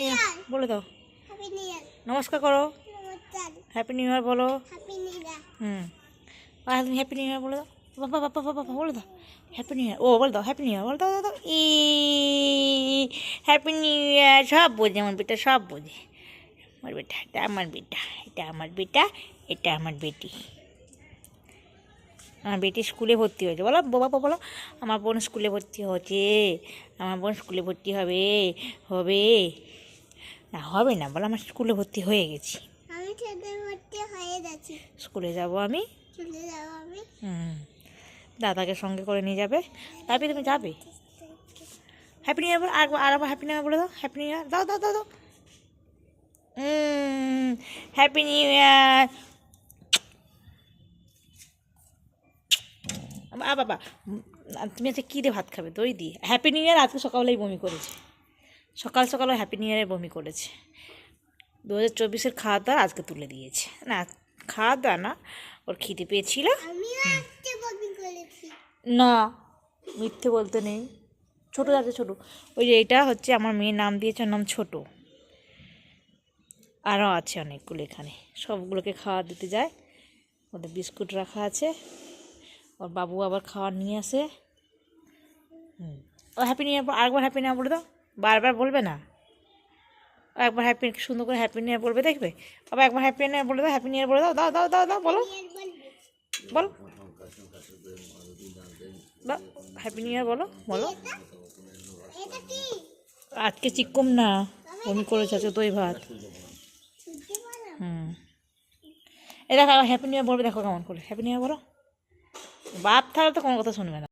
New year বলে দাও। Happy new year. নমস্কার করো। নমস্কার। হ্যাপি নিউ ইয়ার বলো। Happy new year. তুমি হ্যাপি নিউ ইয়ার বলে দাও। বাবা বাবা বাবা বলে দাও হ্যাপি নিউ ইয়ার। ও বলে দাও হ্যাপি নিউ ইয়ার বলে দাও দাও ই হ্যাপি নিউ ইয়ার। সব বোঝে আমার বেটা, সব বোঝে আমার বেটা। এটা আমার বেটা, এটা আমার বেটা, এটা আমার বেটি। আমার বেটি স্কুলে ভর্তি হয়েছে। বলো বাবা বলো আমার বোন স্কুলে ভর্তি হচ্ছে, আমার বোন স্কুলে ভর্তি হবে। হবে না, হবে না, বলো আমার স্কুলে ভর্তি হয়ে গেছি। আমি ছেলে ভর্তি হয়ে যাচ্ছি। স্কুলে যাব আমি। চলে যাব আমি। দাদাকে সঙ্গে করে নিয়ে যাবে। তারপরে তুমি যাবে। হ্যাপি নিউ ইয়ার বলো। আর আবার হ্যাপি নিউ ইয়ার বলে দাও। হ্যাপি নিউ ইয়ার দাও দাও দাও দাও। Happy new year. বাবা তুমি আজকে কী দিয়ে ভাত খাবে? দই দিয়ে। হ্যাপি নিউ ইয়ার আজকে সকালেই বমি করেছে। সকাল সকালে হ্যাপি নিউ ইয়ারে বমি করেছে। 2024-এর খাওয়া দাওয়া আজকে তুলে দিয়েছে। না খাওয়া দাওয়া না, ওর খিদে পেয়েছিল। না মিথ্যে বলতে নেই। ছোটো যাচ্ছে ছোটো। ওই যে এটা হচ্ছে আমার মেয়ের নাম দিয়েছে, ওর নাম ছোটো। আরও আছে অনেকগুলো এখানে, সবগুলোকে খাওয়া দিতে যায়। ওদের বিস্কুট রাখা আছে। ওর বাবু আবার খাওয়ার নিয়ে আসে। ও হ্যাপি নিউ ইয়ার আরেকবার হ্যাপি নিউ ইয়ার বলে দাও। বারবার বলবে না, একবার হ্যাপি সুন্দর করে হ্যাপি নিউ ইয়ার বলবে, দেখবে। আবার একবার হ্যাপি নিউ ইয়ার বলে দাও। হ্যাপি নিউ ইয়ার বলে দাও। দাও দাও দাও দাও বলো বলো দাও হ্যাপি নিউ ইয়ার বলো বলো। আজকে চিক্কম না, বমি করেছে আজকে দই ভাত। এ দেখো হ্যাপি নিউ ইয়ার বলবে, দেখো কেমন করে হ্যাপি নিউ ইয়ার বলো। বাপ থাকলে তো কোনো কথা শুনবে না।